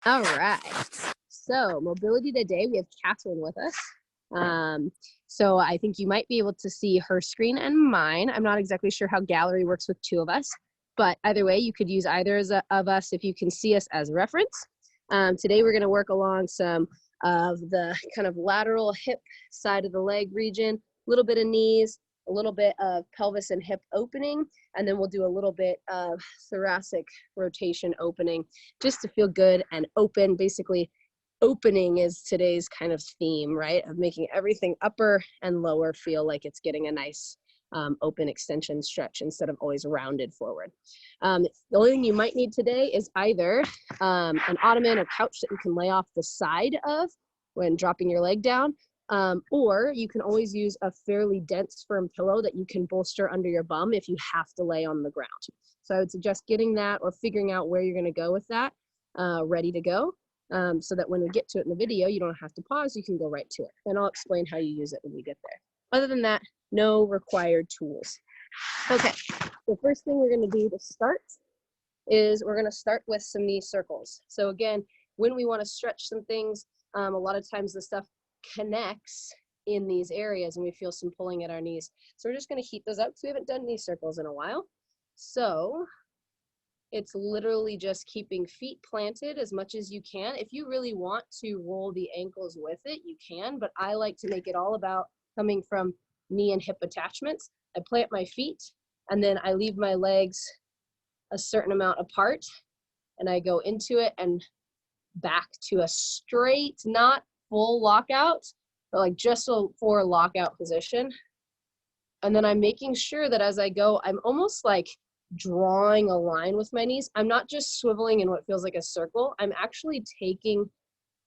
All right. So mobility today, we have Catherine with us. So I think you might be able to see her screen and mine. I'm not exactly sure how gallery works with two of us, but either way, you could use either of us if you can see us as reference. Today we're going to work along some of the kind of lateral hip side of the leg region, a little bit of knees, a little bit of pelvis and hip opening, and then we'll do a little bit of thoracic rotation opening just to feel good and open. Basically, opening is today's kind of theme, right? Of making everything upper and lower feel like it's getting a nice open extension stretch instead of always rounded forward. The only thing you might need today is either an ottoman or couch that you can lay off the side of when dropping your leg down, or you can always use a fairly dense, firm pillow that you can bolster under your bum if you have to lay on the ground. So I would suggest getting that or figuring out where you're going to go with that ready to go, so that when we get to it in the video, you don't have to pause, you can go right to it. And I'll explain how you use it when we get there. Other than that, no required tools. Okay, the first thing we're going to do to start is we're going to start with some knee circles. So again, when we want to stretch some things, a lot of times the stuff connects in these areas and we feel some pulling at our knees. So we're just going to heat those up because we haven't done knee circles in a while. So it's literally just keeping feet planted as much as you can. If you really want to roll the ankles with it, you can, but I like to make it all about coming from knee and hip attachments. I plant my feet and then I leave my legs a certain amount apart and I go into it and back to a straight, not full lockout, but like just for lockout position. And then I'm making sure that as I go, I'm almost like drawing a line with my knees. I'm not just swiveling in what feels like a circle. I'm actually taking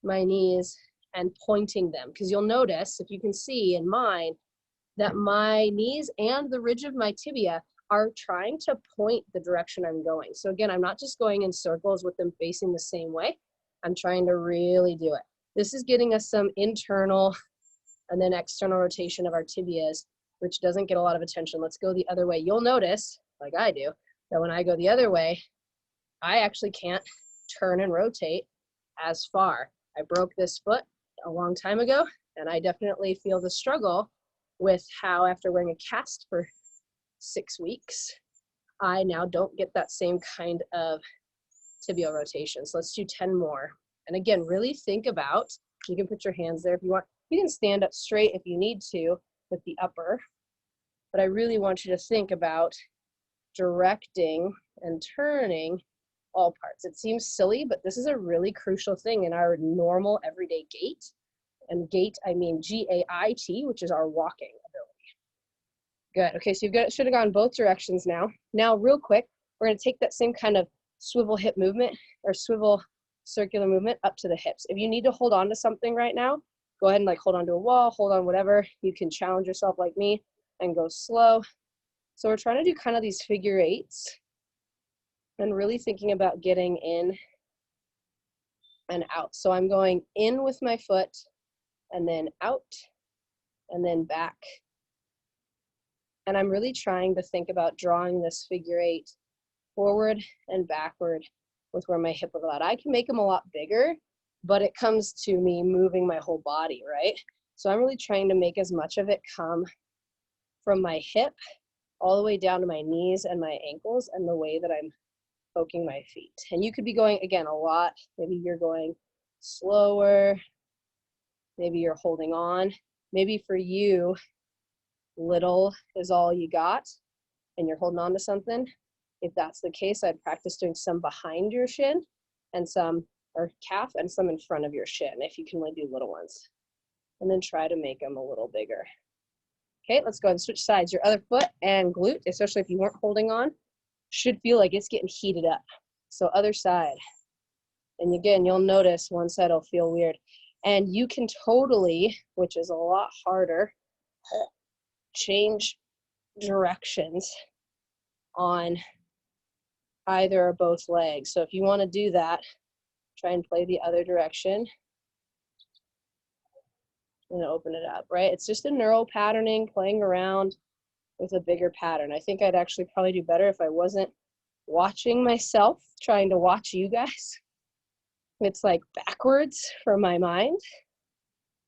my knees and pointing them, because you'll notice, if you can see in mine, that my knees and the ridge of my tibia are trying to point the direction I'm going. So again, I'm not just going in circles with them facing the same way. I'm trying to really do it. This is getting us some internal and then external rotation of our tibias, which doesn't get a lot of attention. Let's go the other way. You'll notice, like I do, that when I go the other way, I actually can't turn and rotate as far. I broke this foot a long time ago, and I definitely feel the struggle with how, after wearing a cast for 6 weeks, I now don't get that same kind of tibial rotation. So let's do 10 more. And again, really think about, you can put your hands there if you want. You can stand up straight if you need to with the upper, but I really want you to think about directing and turning all parts. It seems silly, but this is a really crucial thing in our normal everyday gait. And gait, I mean G-A-I-T, which is our walking ability. Good. Okay, so should have gone both directions now. Now, real quick, we're going to take that same kind of swivel hip movement or swivel circular movement up to the hips. If you need to hold on to something right now, go ahead and like hold on to a wall, hold on whatever. You can challenge yourself like me and go slow. So we're trying to do kind of these figure eights and really thinking about getting in and out. So I'm going in with my foot and then out and then back. And I'm really trying to think about drawing this figure eight forward and backward with where my hip will go out. I can make them a lot bigger, but it comes to me moving my whole body, right? So I'm really trying to make as much of it come from my hip all the way down to my knees and my ankles and the way that I'm poking my feet. And you could be going, again, a lot. Maybe you're going slower. Maybe you're holding on. Maybe for you, little is all you got and you're holding on to something. If that's the case, I'd practice doing some behind your shin and some, or calf, and some in front of your shin if you can only do little ones. And then try to make them a little bigger. Okay, let's go ahead and switch sides. Your other foot and glute, especially if you weren't holding on, should feel like it's getting heated up. So other side. And again, you'll notice one side will feel weird. And you can totally, which is a lot harder, change directions on either or both legs. So if you want to do that, try and play the other direction. And open it up, right? It's just a neural patterning, playing around with a bigger pattern. I think I'd actually probably do better if I wasn't watching myself, trying to watch you guys. It's like backwards for my mind.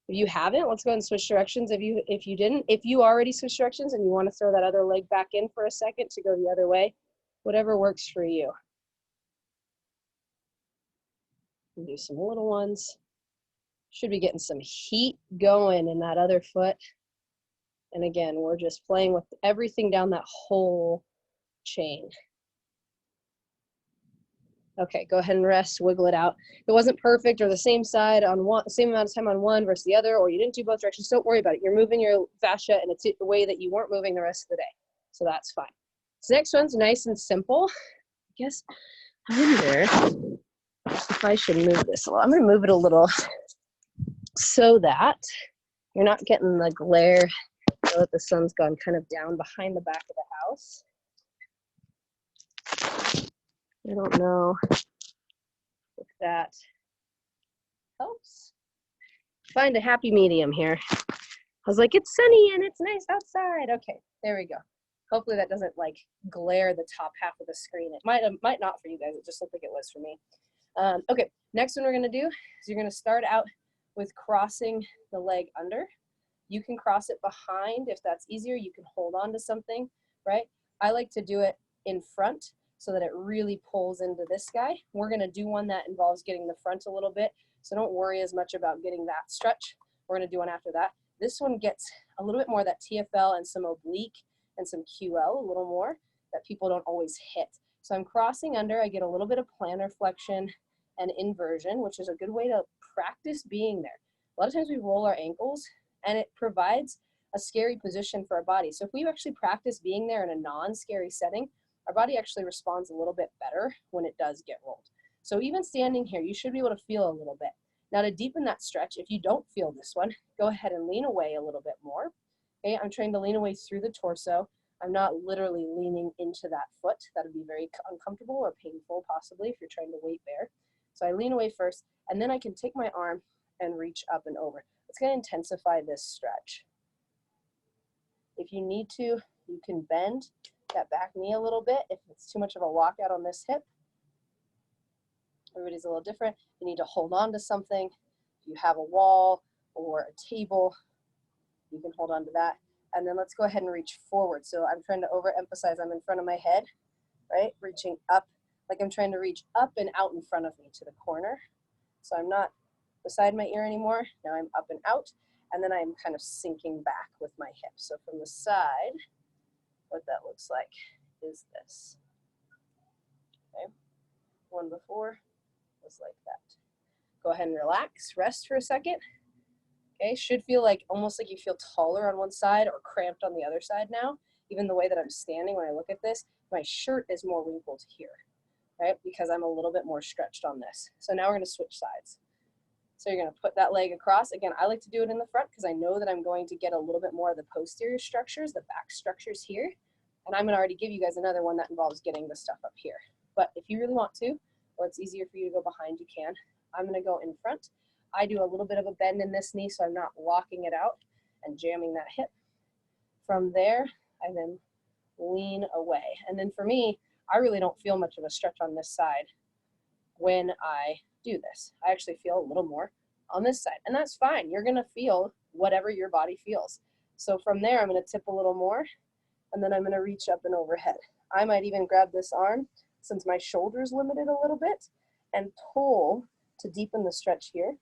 If you haven't, let's go ahead and switch directions. If you didn't, if you already switched directions and you want to throw that other leg back in for a second to go the other way, whatever works for you. Do some little ones. Should be getting some heat going in that other foot. And again, we're just playing with everything down that whole chain. Okay, go ahead and rest, wiggle it out. If it wasn't perfect or the same side on one, same amount of time on one versus the other, or you didn't do both directions, don't worry about it. You're moving your fascia and it's the way that you weren't moving the rest of the day. So that's fine. This next one's nice and simple. I guess I wonder if I should move this a little. I'm gonna move it a little so that you're not getting the glare so that the sun's gone kind of down behind the back of the house. I don't know if that helps. Find a happy medium here. I was like, it's sunny and it's nice outside. Okay, there we go. Hopefully that doesn't like glare the top half of the screen. It might not for you guys. It just looked like it was for me. Okay, next one we're gonna do is you're gonna start out with crossing the leg under. You can cross it behind if that's easier. You can hold on to something, right? I like to do it in front so that it really pulls into this guy. We're gonna do one that involves getting the front a little bit, so don't worry as much about getting that stretch. We're gonna do one after that. This one gets a little bit more of that TFL and some oblique and some QL, a little more, that people don't always hit. So I'm crossing under, I get a little bit of plantar flexion and inversion, which is a good way to practice being there. A lot of times we roll our ankles and it provides a scary position for our body. So if we actually practice being there in a non-scary setting, our body actually responds a little bit better when it does get rolled. So even standing here, you should be able to feel a little bit. Now to deepen that stretch, if you don't feel this one, go ahead and lean away a little bit more. Okay, I'm trying to lean away through the torso. I'm not literally leaning into that foot. That would be very uncomfortable or painful possibly if you're trying to weight bear. So I lean away first, and then I can take my arm and reach up and over. It's going to intensify this stretch. If you need to, you can bend that back knee a little bit if it's too much of a lockout on this hip. Everybody's a little different. You need to hold on to something. If you have a wall or a table, you can hold on to that. And then let's go ahead and reach forward. So I'm trying to overemphasize I'm in front of my head, right? Reaching up, like I'm trying to reach up and out in front of me to the corner. So I'm not beside my ear anymore. Now I'm up and out. And then I'm kind of sinking back with my hip. So from the side, what that looks like is this. Okay, one before was like that. Go ahead and relax, rest for a second. Okay, should feel like almost like you feel taller on one side or cramped on the other side now. Even the way that I'm standing when I look at this, my shirt is more wrinkled here, right? Because I'm a little bit more stretched on this. So now we're gonna switch sides. So you're gonna put that leg across. Again, I like to do it in the front because I know that I'm going to get a little bit more of the posterior structures, the back structures here. And I'm gonna already give you guys another one that involves getting the stuff up here. But if you really want to, or it's easier for you to go behind, you can. I'm gonna go in front. I do a little bit of a bend in this knee so I'm not locking it out and jamming that hip. From there, I then lean away. And then for me, I really don't feel much of a stretch on this side when I do this. I actually feel a little more on this side, and that's fine. You're gonna feel whatever your body feels. So from there, I'm gonna tip a little more, and then I'm gonna reach up and overhead. I might even grab this arm, since my shoulder's limited a little bit, and pull to deepen the stretch here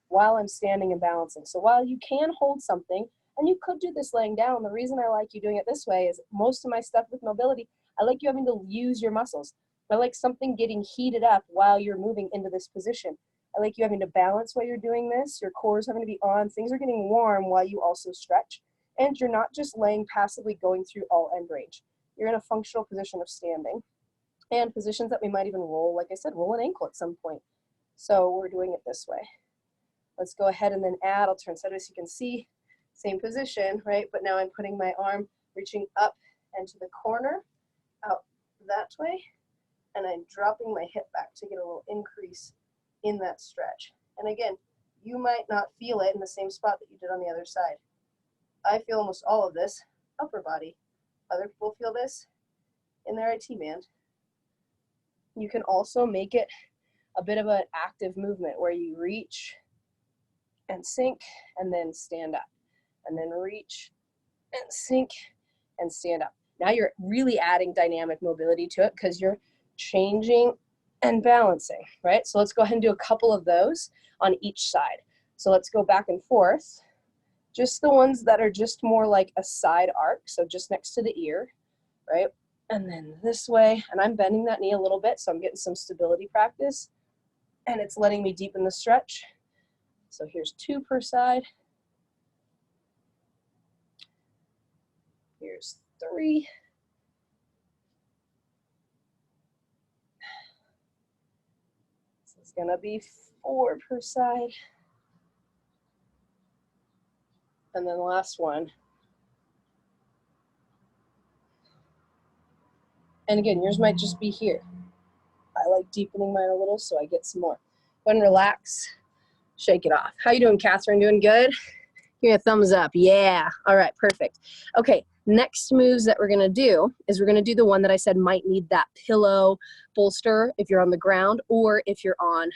while I'm standing and balancing. So while you can hold something, and you could do this laying down, the reason I like you doing it this way is most of my stuff with mobility, I like you having to use your muscles. I like something getting heated up while you're moving into this position. I like you having to balance while you're doing this. Your core is having to be on. Things are getting warm while you also stretch. And you're not just laying passively going through all end range. You're in a functional position of standing. And positions that we might even roll, like I said, roll an ankle at some point. So we're doing it this way. Let's go ahead and then add, I'll turn sideways so you can see, same position, right? But now I'm putting my arm, reaching up and to the corner, out that way, and I'm dropping my hip back to get a little increase in that stretch. And again, you might not feel it in the same spot that you did on the other side. I feel almost all of this upper body. Other people feel this in their IT band. You can also make it a bit of an active movement where you reach and sink and then stand up, and then reach and sink and stand up. Now you're really adding dynamic mobility to it because you're changing and balancing, right? So let's go ahead and do a couple of those on each side. So let's go back and forth. Just the ones that are just more like a side arc, so just next to the ear, right? And then this way, and I'm bending that knee a little bit, so I'm getting some stability practice, and it's letting me deepen the stretch. So here's 2 per side. Here's 3. This is gonna be 4 per side. And then the last one. And again, yours might just be here. I like deepening mine a little so I get some more. Go ahead and relax, shake it off. How you doing, Catherine? Doing good? Give me a thumbs up. Yeah. All right, perfect. Okay, next moves that we're gonna do is we're gonna do the one that I said might need that pillow bolster if you're on the ground or if you're on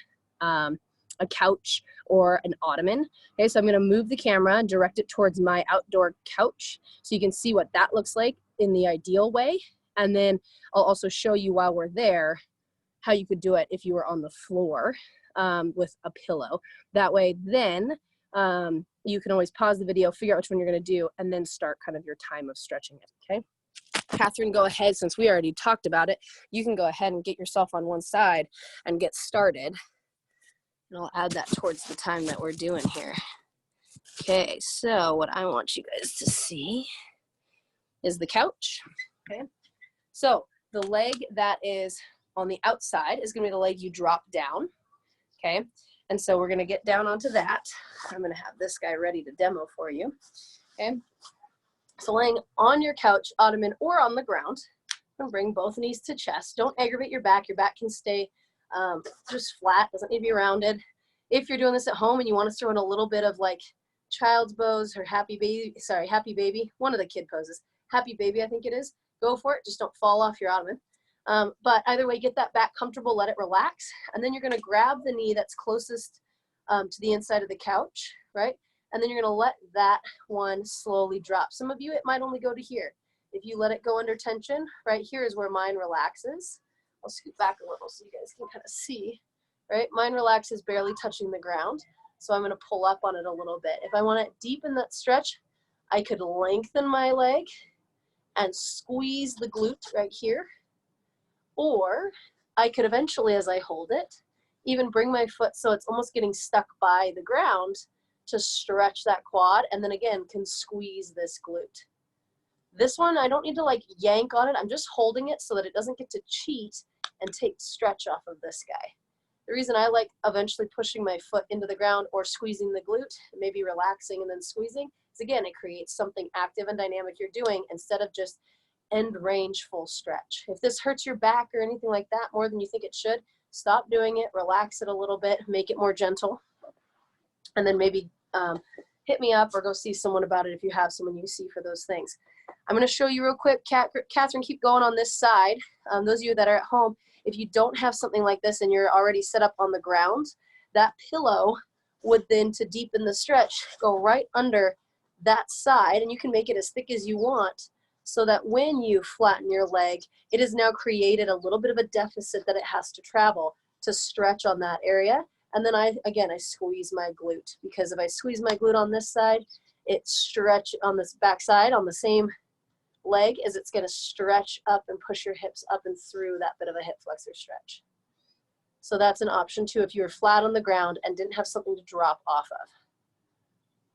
a couch or an ottoman. Okay, so I'm gonna move the camera and direct it towards my outdoor couch so you can see what that looks like in the ideal way. And then I'll also show you while we're there how you could do it if you were on the floor with a pillow. That way then you can always pause the video, figure out which one you're gonna do, and then start kind of your time of stretching it, okay? Catherine, go ahead, since we already talked about it, you can go ahead and get yourself on one side and get started. And I'll add that towards the time that we're doing here. Okay, so what I want you guys to see is the couch, okay? So the leg that is on the outside is gonna be the leg you drop down, okay? And so we're gonna get down onto that. I'm gonna have this guy ready to demo for you, okay? So laying on your couch, ottoman, or on the ground, I'm gonna bring both knees to chest. Don't aggravate your back. Your back can stay just flat, doesn't need to be rounded. If you're doing this at home and you wanna throw in a little bit of like child's pose or happy baby, one of the kid poses, happy baby I think it is, go for it, just don't fall off your ottoman. But either way, get that back comfortable, let it relax, and then you're gonna grab the knee that's closest to the inside of the couch, right? And then you're gonna let that one slowly drop. Some of you, it might only go to here. If you let it go under tension, right here is where mine relaxes. I'll scoot back a little so you guys can kind of see, right? Mine relaxes barely touching the ground. So I'm gonna pull up on it a little bit. If I wanna deepen that stretch, I could lengthen my leg and squeeze the glute right here. Or I could eventually, as I hold it, even bring my foot so it's almost getting stuck by the ground to stretch that quad, and then again can squeeze this glute. This one, I don't need to like yank on it. I'm just holding it so that it doesn't get to cheat and take stretch off of this guy. The reason I like eventually pushing my foot into the ground or squeezing the glute, maybe relaxing and then squeezing, is again, it creates something active and dynamic you're doing instead of just end range full stretch. If this hurts your back or anything like that more than you think it should, stop doing it, relax it a little bit, make it more gentle, and then maybe hit me up or go see someone about it if you have someone you see for those things. I'm going to show you real quick. Catherine, keep going on this side. Those of you that are at home, if you don't have something like this and you're already set up on the ground, that pillow would then, to deepen the stretch, go right under that side, and you can make it as thick as you want so that when you flatten your leg, it has now created a little bit of a deficit that it has to travel to stretch on that area. And then I squeeze my glute, because if I squeeze my glute on this side, it stretch on this back side on the same leg as it's gonna stretch up and push your hips up and through that bit of a hip flexor stretch. So that's an option too if you were flat on the ground and didn't have something to drop off of.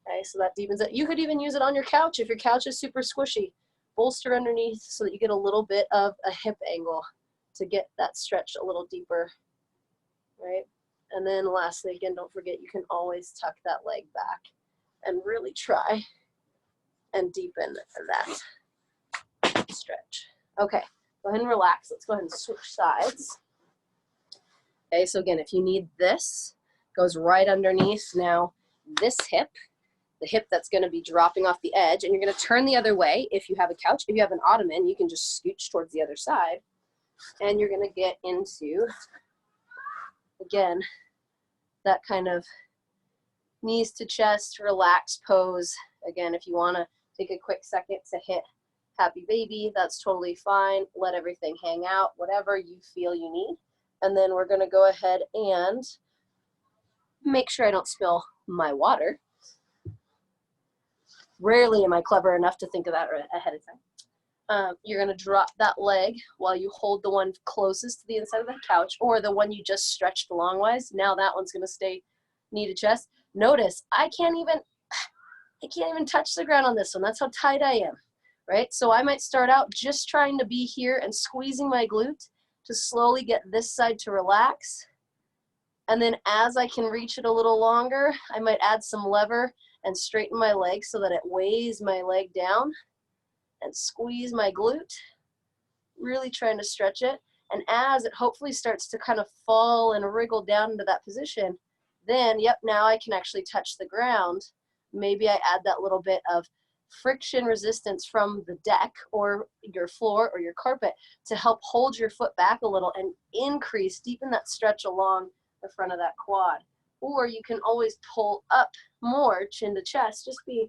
Okay, so that deepens it. You could even use it on your couch if your couch is super squishy. Bolster underneath so that you get a little bit of a hip angle to get that stretch a little deeper, right? And then lastly, again, don't forget you can always tuck that leg back and really try and deepen that stretch. Okay, go ahead and relax. Let's go ahead and switch sides. Okay, so again, if you need this, goes right underneath now this hip, the hip that's going to be dropping off the edge, and you're going to turn the other way. If you have a couch, if you have an ottoman, you can just scooch towards the other side, and you're going to get into Again, that kind of knees to chest, relaxed pose. Again, if you want to take a quick second to hit happy baby, that's totally fine. Let everything hang out, whatever you feel you need. And then we're going to go ahead and make sure I don't spill my water. Rarely am I clever enough to think of that ahead of time. You're going to drop that leg while you hold the one closest to the inside of the couch, or the one you just stretched longwise. Now that one's going to stay knee to chest. Notice I can't even touch the ground on this one. That's how tight I am, right? So I might start out just trying to be here and squeezing my glute to slowly get this side to relax. And then as I can reach it a little longer, I might add some lever and straighten my leg so that it weighs my leg down and squeeze my glute, really trying to stretch it. And as it hopefully starts to kind of fall and wriggle down into that position, then, yep, now I can actually touch the ground. Maybe I add that little bit of friction resistance from the deck or your floor or your carpet to help hold your foot back a little and increase, deepen that stretch along the front of that quad. Or you can always pull up more, chin to chest. Just be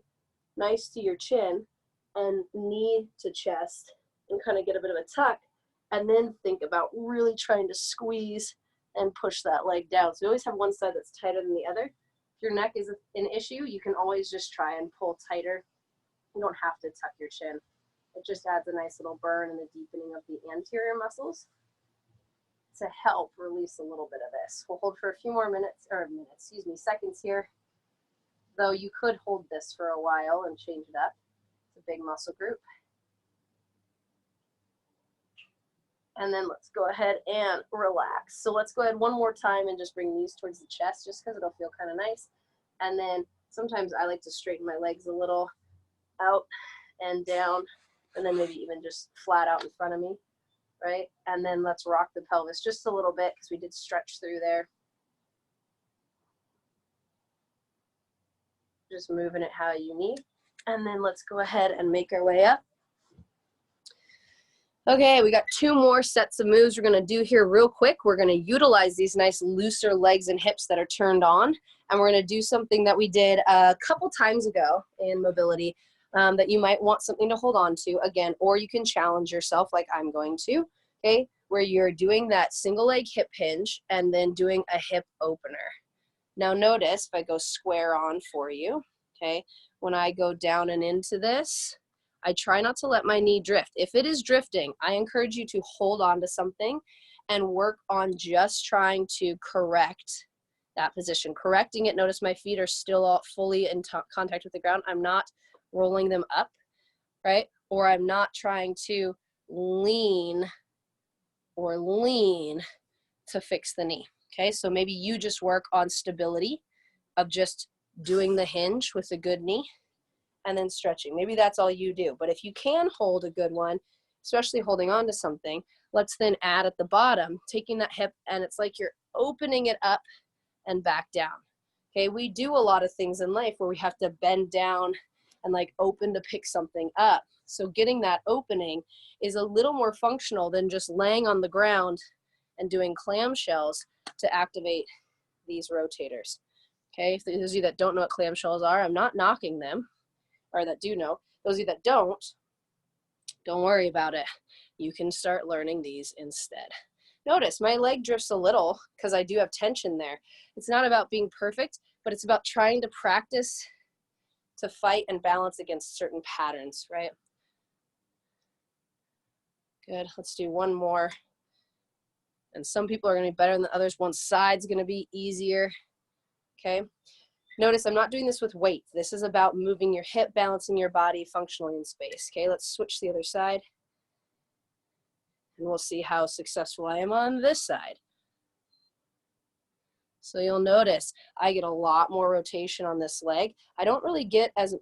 nice to your chin and knee to chest and kind of get a bit of a tuck, and then think about really trying to squeeze and push that leg down. So you always have one side that's tighter than the other. If your neck is an issue, you can always just try and pull tighter. You don't have to tuck your chin. It just adds a nice little burn and a deepening of the anterior muscles to help release a little bit of this. We'll hold for a few more seconds here. Though you could hold this for a while and change it up. It's a big muscle group. And then let's go ahead and relax. So let's go ahead one more time and just bring knees towards the chest, just because it'll feel kind of nice. And then sometimes I like to straighten my legs a little out and down, and then maybe even just flat out in front of me, right? And then let's rock the pelvis just a little bit, because we did stretch through there. Just moving it how you need. And then let's go ahead and make our way up. Okay, we got 2 more sets of moves we're gonna do here real quick. We're gonna utilize these nice looser legs and hips that are turned on, and we're gonna do something that we did a couple times ago in mobility that you might want something to hold on to again, or you can challenge yourself like I'm going to, okay? Where you're doing that single leg hip hinge and then doing a hip opener. Now notice, if I go square on for you, okay, when I go down and into this, I try not to let my knee drift. If it is drifting, I encourage you to hold on to something and work on just trying to correct that position. Correcting it, notice my feet are still all fully in contact with the ground. I'm not rolling them up, right? Or I'm not trying to lean to fix the knee, okay? So maybe you just work on stability of just doing the hinge with a good knee and then stretching. Maybe that's all you do. But if you can hold a good one, especially holding on to something, let's then add at the bottom, taking that hip, and it's like you're opening it up and back down. Okay, we do a lot of things in life where we have to bend down and like open to pick something up. So getting that opening is a little more functional than just laying on the ground and doing clamshells to activate these rotators. Okay, for those of you that don't know what clamshells are, I'm not knocking them, or that do know. Those of you that don't worry about it. You can start learning these instead. Notice my leg drifts a little because I do have tension there. It's not about being perfect, but it's about trying to practice to fight and balance against certain patterns, right? Good, let's do one more. And some people are gonna be better than others. One side's gonna be easier, okay? Notice I'm not doing this with weight. This is about moving your hip, balancing your body functionally in space. Okay, let's switch to the other side. And we'll see how successful I am on this side. So you'll notice I get a lot more rotation on this leg. I don't really get as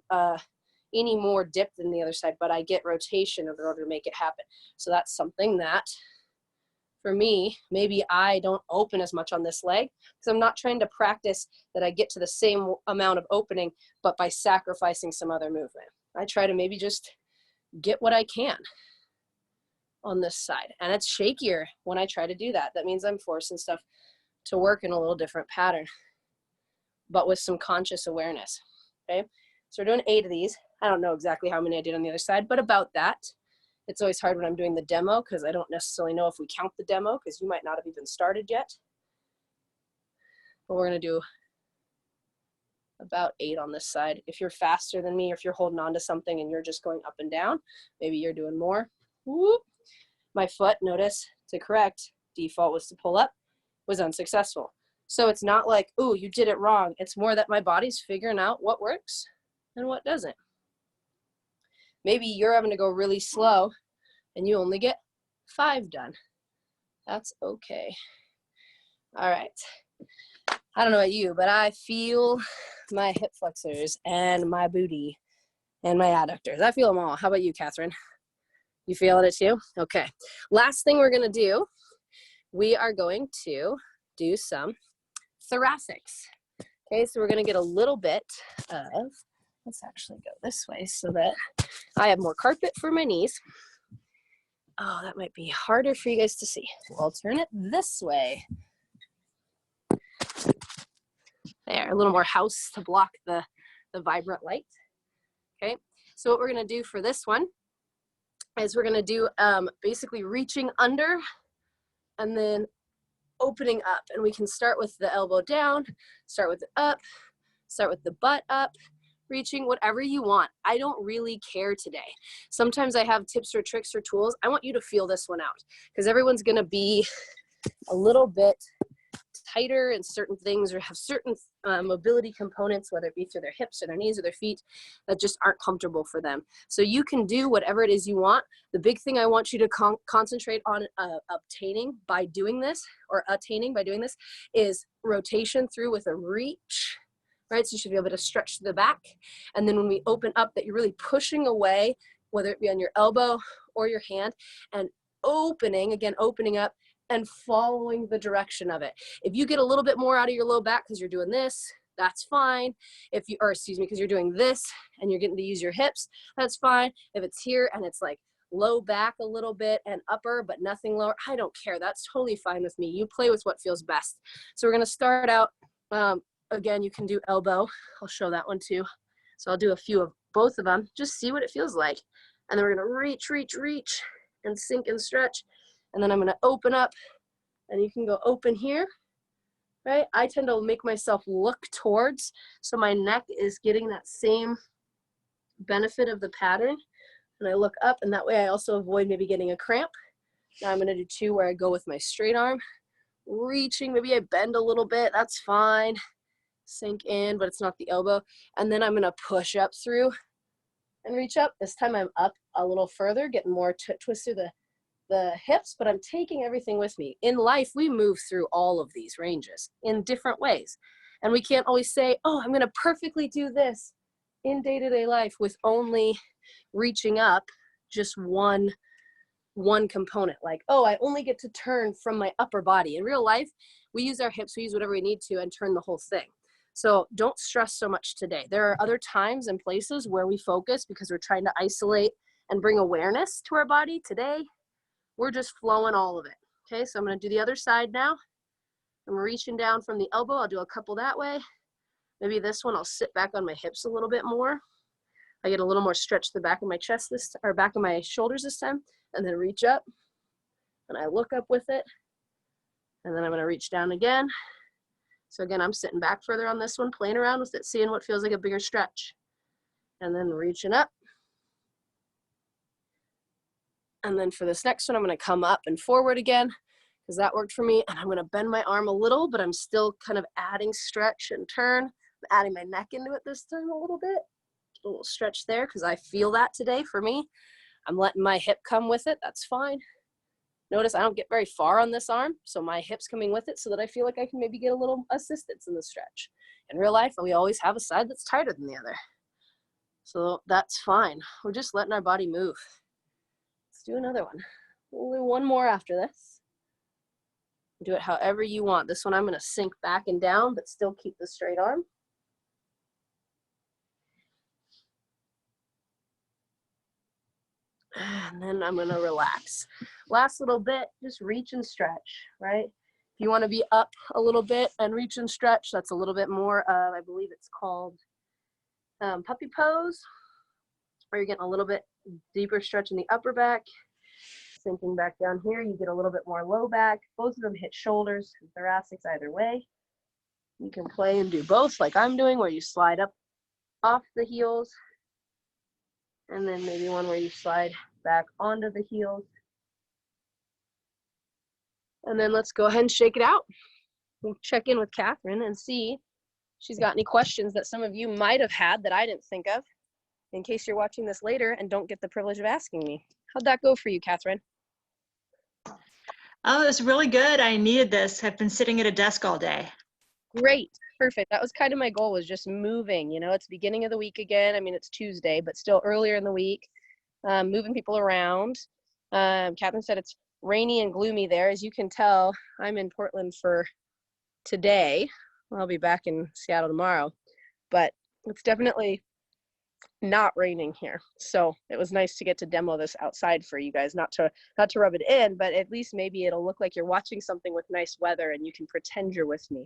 any more dip than the other side, but I get rotation in order to make it happen. So that's something that, for me, maybe I don't open as much on this leg because I'm not trying to practice that I get to the same amount of opening, but by sacrificing some other movement. I try to maybe just get what I can on this side. And it's shakier when I try to do that. That means I'm forcing stuff to work in a little different pattern, but with some conscious awareness, okay? So we're doing 8 of these. I don't know exactly how many I did on the other side, but about that. It's always hard when I'm doing the demo because I don't necessarily know if we count the demo because you might not have even started yet. But we're gonna do about 8 on this side. If you're faster than me, or if you're holding on to something and you're just going up and down, maybe you're doing more. Whoop. My foot, notice, to correct, default was to pull up, was unsuccessful. So it's not like, ooh, you did it wrong. It's more that my body's figuring out what works and what doesn't. Maybe you're having to go really slow and you only get 5 done. That's okay. All right. I don't know about you, but I feel my hip flexors and my booty and my adductors. I feel them all. How about you, Catherine? You feeling it too? Okay. Last thing we're going to do, we are going to do some thoracics. Okay, so we're going to get a little bit of, let's actually go this way so that I have more carpet for my knees. Oh, that might be harder for you guys to see. So I'll turn it this way. There, a little more house to block the vibrant light. Okay, so what we're going to do for this one is we're going to do basically reaching under and then opening up. And we can start with the elbow down, start with it up, start with the butt up, reaching, whatever you want. I don't really care today. Sometimes I have tips or tricks or tools. I want you to feel this one out because everyone's going to be a little bit tighter in certain things or have certain mobility components, whether it be through their hips or their knees or their feet, that just aren't comfortable for them. So you can do whatever it is you want. The big thing I want you to concentrate on obtaining by doing this, or attaining by doing this, is rotation through with a reach, right? So you should be able to stretch to the back. And then when we open up, that you're really pushing away, whether it be on your elbow or your hand, and opening, again, opening up, and following the direction of it. If you get a little bit more out of your low back because you're doing this, that's fine. If you, or excuse me, because you're doing this and you're getting to use your hips, that's fine. If it's here and it's like low back a little bit and upper, but nothing lower, I don't care. That's totally fine with me. You play with what feels best. So we're gonna start out, again, you can do elbow. I'll show that one too. So I'll do a few of both of them, just see what it feels like. And then we're gonna reach, reach, reach, and sink and stretch. And then I'm gonna open up, and you can go open here, right? I tend to make myself look towards, so my neck is getting that same benefit of the pattern. And I look up, and that way I also avoid maybe getting a cramp. Now I'm gonna do 2 where I go with my straight arm, reaching, maybe I bend a little bit, that's fine. Sink in, but it's not the elbow. And then I'm gonna push up through and reach up. This time I'm up a little further, getting more twist through the hips, but I'm taking everything with me. In life, we move through all of these ranges in different ways. And we can't always say, oh, I'm gonna perfectly do this in day-to-day life with only reaching up just one component. Like, oh, I only get to turn from my upper body. In real life, we use our hips, we use whatever we need to and turn the whole thing. So don't stress so much today. There are other times and places where we focus because we're trying to isolate and bring awareness to our body. Today, we're just flowing all of it. Okay, so I'm gonna do the other side now. I'm reaching down from the elbow. I'll do a couple that way. Maybe this one, I'll sit back on my hips a little bit more. I get a little more stretch to the back of my chest this, or back of my shoulders this time, and then reach up. And I look up with it. And then I'm gonna reach down again. So again, I'm sitting back further on this one, playing around with it, seeing what feels like a bigger stretch. And then reaching up. And then for this next one, I'm gonna come up and forward again, because that worked for me. And I'm gonna bend my arm a little, but I'm still kind of adding stretch and turn. I'm adding my neck into it this time a little bit. Get a little stretch there, because I feel that today for me. I'm letting my hip come with it, that's fine. Notice I don't get very far on this arm, so my hip's coming with it so that I feel like I can maybe get a little assistance in the stretch. In real life, we always have a side that's tighter than the other. So that's fine. We're just letting our body move. Let's do another one. We'll do one more after this. Do it however you want. This one I'm gonna sink back and down, but still keep the straight arm. And then I'm gonna relax. Last little bit, just reach and stretch, right? If you want to be up a little bit and reach and stretch, that's a little bit more of, I believe it's called puppy pose, where you're getting a little bit deeper stretch in the upper back. Sinking back down here, you get a little bit more low back. Both of them hit shoulders and thoracics either way. You can play and do both like I'm doing, where you slide up off the heels, and then maybe one where you slide back onto the heels. And then let's go ahead and shake it out. We'll check in with Catherine and see if she's got any questions that some of you might have had that I didn't think of, in case you're watching this later and don't get the privilege of asking me. How'd that go for you, Catherine? Oh, it was really good. I needed this. I've been sitting at a desk all day. Great. Perfect. That was kind of my goal, was just moving. You know, it's beginning of the week again. I mean, it's Tuesday, but still earlier in the week, moving people around. Catherine said it's rainy and gloomy there. As you can tell, I'm in Portland for today. I'll be back in Seattle tomorrow, but it's definitely not raining here. So it was nice to get to demo this outside for you guys, not to rub it in, but at least maybe it'll look like you're watching something with nice weather and you can pretend you're with me.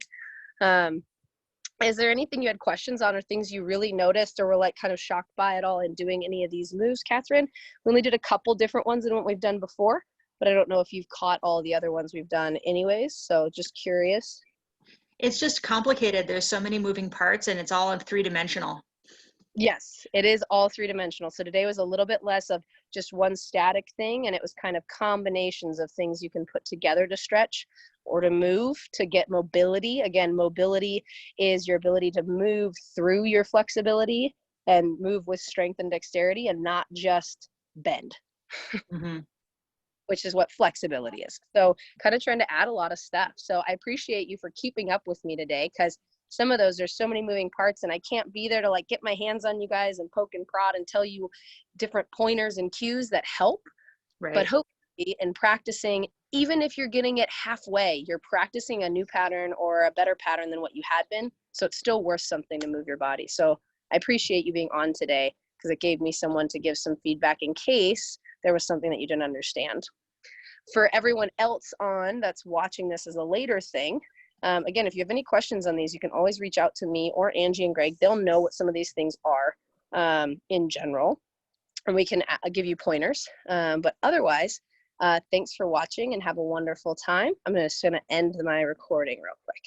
Is there anything you had questions on, or things you really noticed or were like kind of shocked by at all in doing any of these moves, Catherine? We only did a couple different ones than what we've done before, but I don't know if you've caught all the other ones we've done anyways. So just curious. It's just complicated. There's so many moving parts and it's all in 3-dimensional. Yes, it is all 3-dimensional. So today was a little bit less of just one static thing, and it was kind of combinations of things you can put together to stretch or to move to get mobility. Again, mobility is your ability to move through your flexibility and move with strength and dexterity and not just bend. Mm-hmm. Which is what flexibility is. So kind of trying to add a lot of stuff. So I appreciate you for keeping up with me today, because some of those, there's so many moving parts and I can't be there to like get my hands on you guys and poke and prod and tell you different pointers and cues that help. Right. But hopefully in practicing, even if you're getting it halfway, you're practicing a new pattern or a better pattern than what you had been. So it's still worth something to move your body. So I appreciate you being on today, because it gave me someone to give some feedback in case there was something that you didn't understand. For everyone else on that's watching this as a later thing, again, if you have any questions on these, you can always reach out to me or Angie and Greg. They'll know what some of these things are in general, and we can give you pointers. But otherwise, thanks for watching and have a wonderful time. I'm just going to end my recording real quick.